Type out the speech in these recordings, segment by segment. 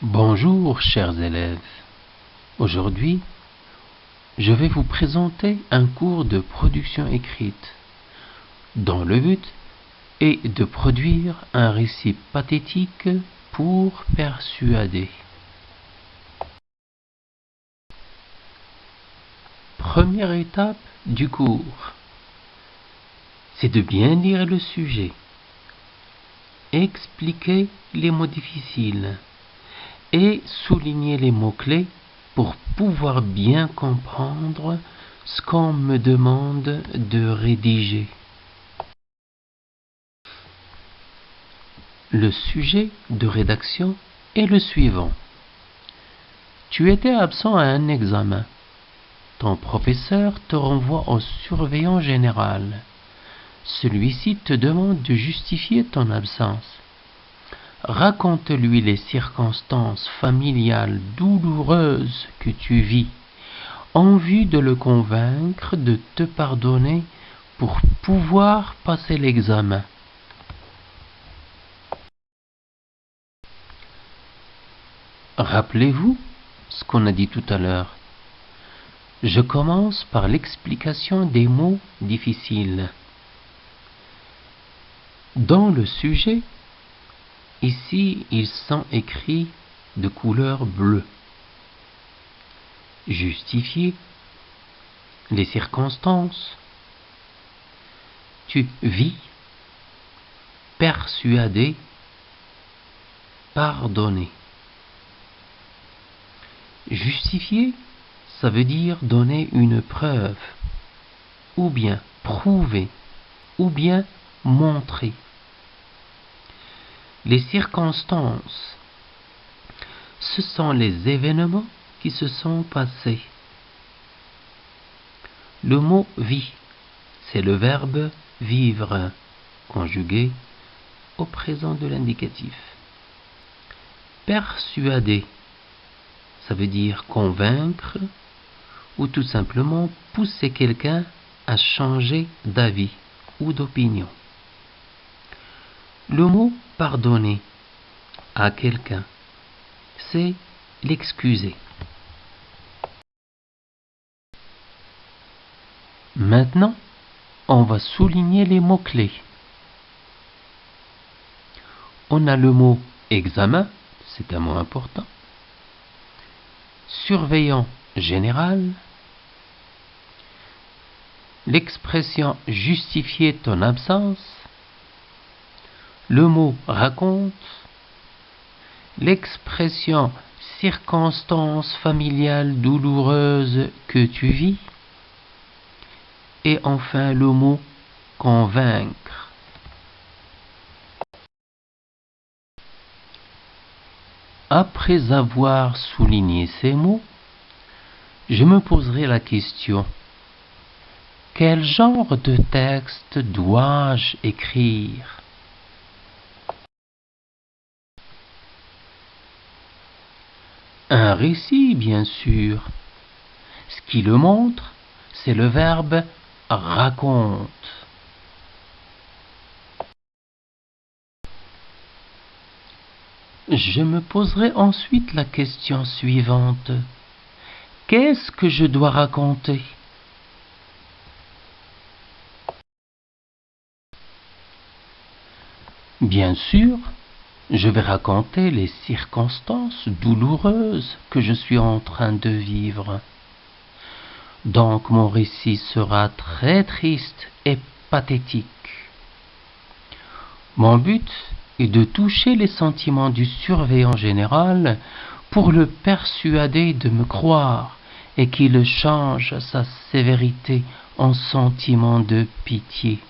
Bonjour chers élèves, aujourd'hui je vais vous présenter un cours de production écrite dont le but est de produire un récit pathétique pour persuader. Première étape du cours, c'est de bien lire le sujet, expliquer les mots difficiles et souligner les mots-clés pour pouvoir bien comprendre ce qu'on me demande de rédiger. Le sujet de rédaction est le suivant. Tu étais absent à un examen. Ton professeur te renvoie au surveillant général. Celui-ci te demande de justifier ton absence. Raconte-lui les circonstances familiales douloureuses que tu vis, en vue de le convaincre de te pardonner pour pouvoir passer l'examen. Rappelez-vous ce qu'on a dit tout à l'heure. Je commence par l'explication des mots difficiles. Dans le sujet, ici, ils sont écrits de couleur bleue. Justifier les circonstances. Tu vis, persuader, pardonner. Justifier, ça veut dire donner une preuve, ou bien prouver, ou bien montrer. Les circonstances, ce sont les événements qui se sont passés. Le mot vie, c'est le verbe vivre, conjugué au présent de l'indicatif. Persuader, ça veut dire convaincre ou tout simplement pousser quelqu'un à changer d'avis ou d'opinion. Le mot pardonner à quelqu'un, c'est l'excuser. Maintenant, on va souligner les mots-clés. On a le mot examen, c'est un mot important. Surveillant général. L'expression justifier ton absence. Le mot raconte. L'expression circonstances familiales douloureuses que tu vis. Et enfin le mot convaincre. Après avoir souligné ces mots, je me poserai la question: quel genre de texte dois-je écrire? Un récit, bien sûr. Ce qui le montre, c'est le verbe raconte. Je me poserai ensuite la question suivante. Qu'est-ce que je dois raconter? Bien sûr, je vais raconter les circonstances douloureuses que je suis en train de vivre. Donc mon récit sera très triste et pathétique. Mon but est de toucher les sentiments du surveillant général pour le persuader de me croire et qu'il change sa sévérité en sentiment de pitié.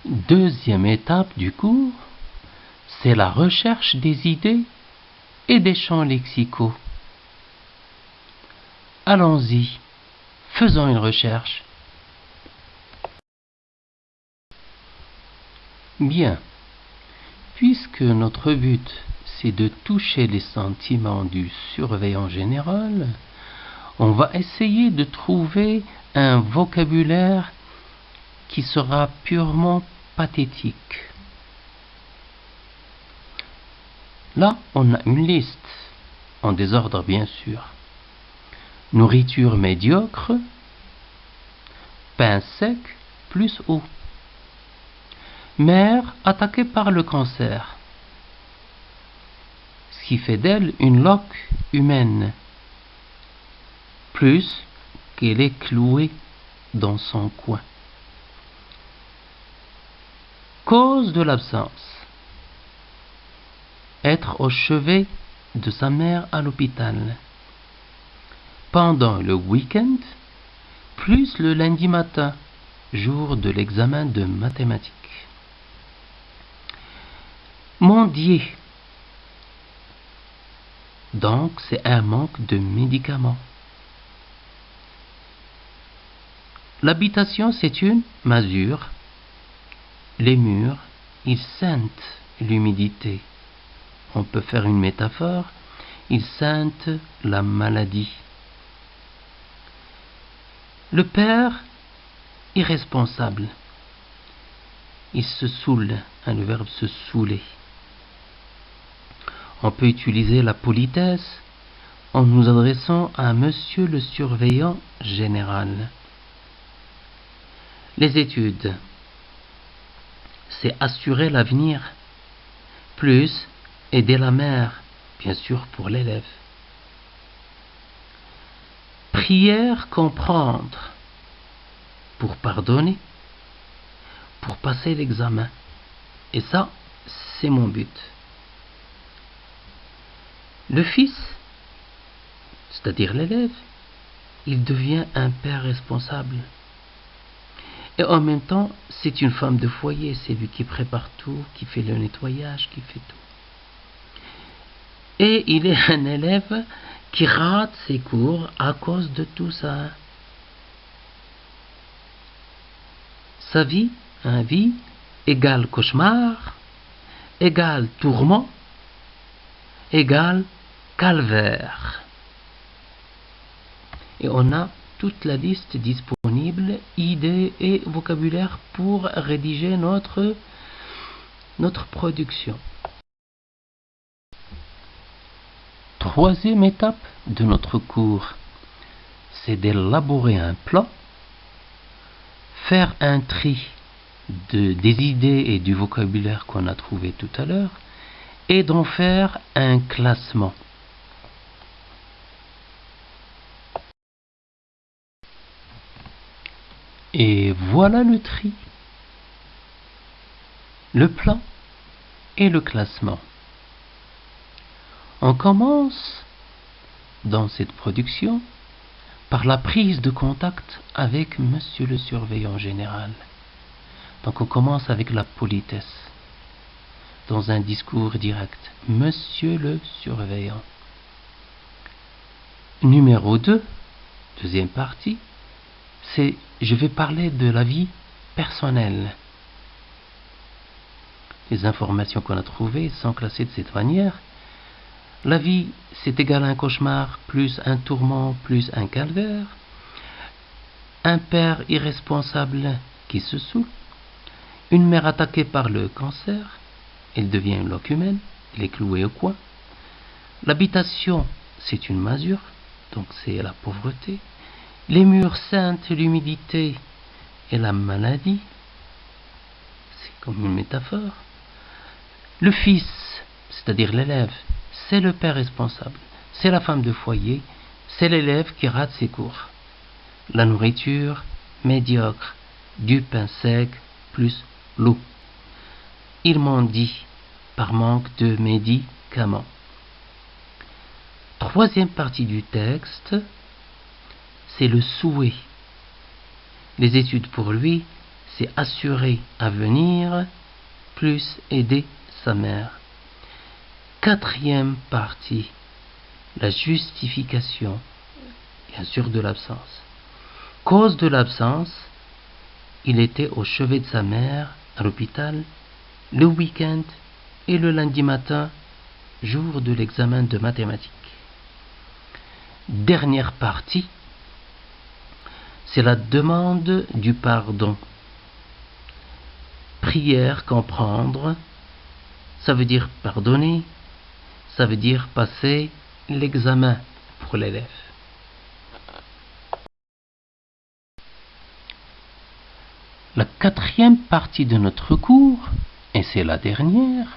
Deuxième étape du cours, c'est la recherche des idées et des champs lexicaux. Allons-y, faisons une recherche. Bien, puisque notre but c'est de toucher les sentiments du surveillant général, on va essayer de trouver un vocabulaire qui sera purement pathétique. Là, on a une liste, en désordre bien sûr. Nourriture médiocre, pain sec plus eau. Mère attaquée par le cancer, ce qui fait d'elle une loque humaine, plus qu'elle est clouée dans son coin. Cause de l'absence. Être au chevet de sa mère à l'hôpital. Pendant le week-end, plus le lundi matin, jour de l'examen de mathématiques. Mendier. Donc, c'est un manque de médicaments. L'habitation, c'est une masure. Les murs, ils sentent l'humidité. On peut faire une métaphore. Ils sentent la maladie. Le père, irresponsable. Il se saoule, le verbe se saouler. On peut utiliser la politesse en nous adressant à monsieur le surveillant général. Les études, c'est assurer l'avenir, plus aider la mère, bien sûr pour l'élève. Prière, comprendre, pour pardonner, pour passer l'examen. Et ça, c'est mon but. Le fils, c'est-à-dire l'élève, il devient un père responsable. Et en même temps, c'est une femme de foyer, c'est lui qui prépare tout, qui fait le nettoyage, qui fait tout. Et il est un élève qui rate ses cours à cause de tout ça. Sa vie, égale cauchemar, égale tourment, égale calvaire. Et on a toute la liste disponible, idées et vocabulaire pour rédiger notre production. Troisième étape de notre cours, c'est d'élaborer un plan, faire un tri des idées et du vocabulaire qu'on a trouvé tout à l'heure, et d'en faire un classement. Et voilà le tri, le plan et le classement. On commence dans cette production par la prise de contact avec monsieur le surveillant général. Donc on commence avec la politesse, dans un discours direct. Monsieur le surveillant. Numéro 2, deuxième partie, c'est je vais parler de la vie personnelle. Les informations qu'on a trouvées sont classées de cette manière. La vie, c'est égal à un cauchemar, plus un tourment, plus un calvaire. Un père irresponsable qui se saoule. Une mère attaquée par le cancer. Elle devient une loque humaine. Elle est clouée au coin. L'habitation, c'est une masure, donc c'est la pauvreté. Les murs sentent l'humidité et la maladie. C'est comme une métaphore. Le fils, c'est-à-dire l'élève, c'est le père responsable. C'est la femme de foyer. C'est l'élève qui rate ses cours. La nourriture médiocre, du pain sec plus l'eau. Il mendie par manque de médicaments. Troisième partie du texte, c'est le souhait. Les études pour lui, c'est assurer avenir plus aider sa mère. Quatrième partie, la justification, bien sûr, de l'absence. Cause de l'absence, il était au chevet de sa mère à l'hôpital le week-end et le lundi matin, jour de l'examen de mathématiques. Dernière partie, c'est la demande du pardon. Prière, comprendre, ça veut dire pardonner, ça veut dire passer l'examen pour l'élève. La quatrième partie de notre cours, et c'est la dernière,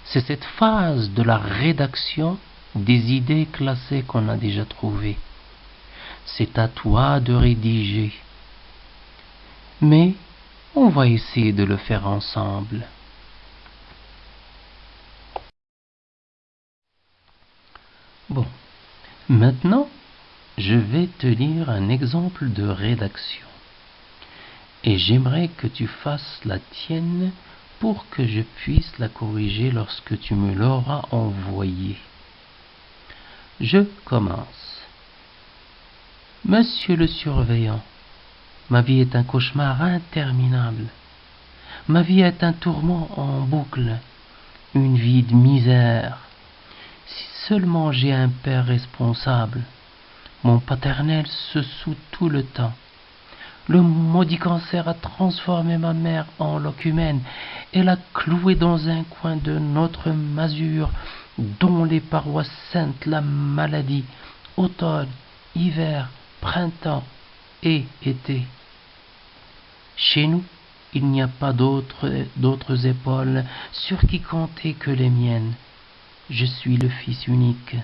c'est cette phase de la rédaction des idées classées qu'on a déjà trouvées. C'est à toi de rédiger. Mais on va essayer de le faire ensemble. Bon, maintenant, je vais te lire un exemple de rédaction. Et j'aimerais que tu fasses la tienne pour que je puisse la corriger lorsque tu me l'auras envoyée. Je commence. Monsieur le surveillant, ma vie est un cauchemar interminable. Ma vie est un tourment en boucle, une vie de misère. Si seulement j'ai un père responsable, mon paternel se soût tout le temps. Le maudit cancer a transformé ma mère en locumène et l'a clouée dans un coin de notre masure dont les parois sentent la maladie, automne, hiver, printemps et été. Chez nous, il n'y a pas d'autres épaules sur qui compter que les miennes. Je suis le fils unique,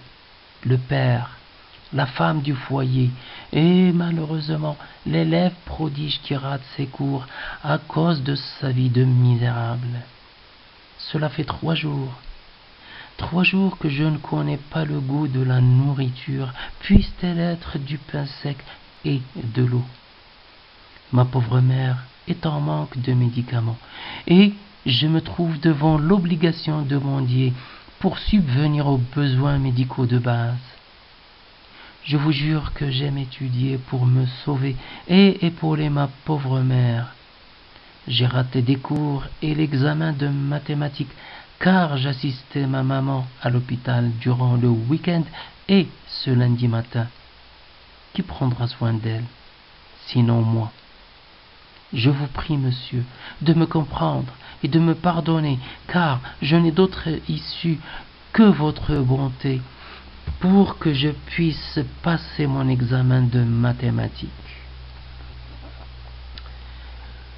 le père, la femme du foyer, et malheureusement l'élève prodige qui rate ses cours à cause de sa vie de misérable. Cela fait 3 jours que je ne connais pas le goût de la nourriture, puisse-t-elle être du pain sec et de l'eau. Ma pauvre mère est en manque de médicaments, et je me trouve devant l'obligation de mendier pour subvenir aux besoins médicaux de base. Je vous jure que j'aime étudier pour me sauver et épauler ma pauvre mère. J'ai raté des cours et l'examen de mathématiques car j'assistais ma maman à l'hôpital durant le week-end et ce lundi matin. Qui prendra soin d'elle, sinon moi? Je vous prie, monsieur, de me comprendre et de me pardonner, car je n'ai d'autre issue que votre bonté, pour que je puisse passer mon examen de mathématiques.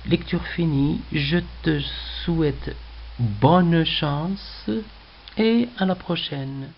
Lecture finie, je te souhaite bonne chance et à la prochaine.